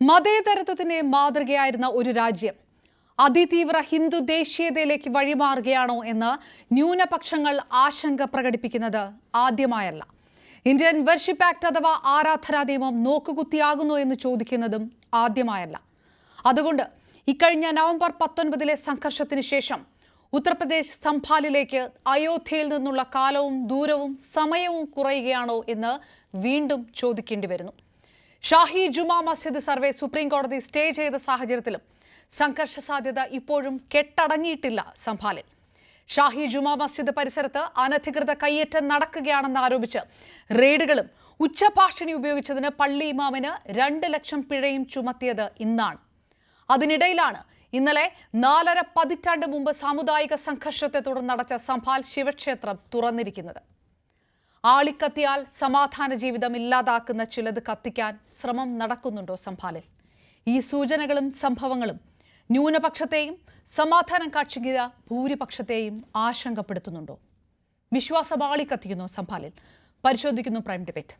മതേതരത്വത്തിന്റെ മാതൃകയായിരുന്ന ഒരു രാജ്യം അതിതീവ്ര ഹിന്ദു ദേശീയതയിലേക്ക് വഴിമാറുകയാണോ എന്ന് ന്യൂനപക്ഷങ്ങൾ ആശങ്ക പ്രകടിപ്പിക്കുന്നത് ആദ്യമായല്ല. ഇന്ത്യൻ വർഷിപ്പ് ആക്ട് അഥവാ ആരാധനാ നിയമം നോക്കുകുത്തിയാകുന്നു എന്ന് ചോദിക്കുന്നതും ആദ്യമായല്ല. അതുകൊണ്ട് ഇക്കഴിഞ്ഞ നവംബർ 19 സംഘർഷത്തിന് ശേഷം ഉത്തർപ്രദേശ് സംഭാലിലേക്ക് അയോധ്യയിൽ നിന്നുള്ള കാലവും ദൂരവും സമയവും കുറയുകയാണോ എന്ന് വീണ്ടും ചോദിക്കേണ്ടി വരുന്നു. ഷാഹി ജുമാ മസ്ജിദ് സർവേ സുപ്രീം കോടതി സ്റ്റേ ചെയ്ത സാഹചര്യത്തിലും സംഘർഷ സാധ്യത ഇപ്പോഴും കെട്ടടങ്ങിയിട്ടില്ല. സംഭാലിൽ ഷാഹി ജുമാ മസ്ജിദ് പരിസരത്ത് അനധികൃത കയ്യേറ്റം നടക്കുകയാണെന്ന് ആരോപിച്ച് റെയ്ഡുകളും ഉച്ചഭാഷിണി ഉപയോഗിച്ചതിന് പള്ളി ഇമാമിന് 2 ലക്ഷം പിഴയും ചുമത്തിയത് ഇന്നാണ്. അതിനിടയിലാണ് ഇന്നലെ 4.5 പതിറ്റാണ്ട് മുമ്പ് സാമുദായിക സംഘർഷത്തെ തുടർന്ന് അടച്ച സംഭാൽ ശിവക്ഷേത്രം തുറന്നിരിക്കുന്നത്. ആളിക്കത്തിയാൽ സമാധാന ജീവിതം ഇല്ലാതാക്കുന്ന ചിലത് കത്തിക്കാൻ ശ്രമം നടക്കുന്നുണ്ടോ സംഭാലിൽ? ഈ സൂചനകളും സംഭവങ്ങളും ന്യൂനപക്ഷത്തെയും സമാധാനം കാക്ഷിക്കുന്ന ഭൂരിപക്ഷത്തെയും ആശങ്കപ്പെടുത്തുന്നുണ്ടോ? വിശ്വാസം ആളിക്കത്തിക്കുന്നു സംഭാലിൽ. പരിശോധിക്കുന്നു പ്രൈം ഡിബേറ്റ്.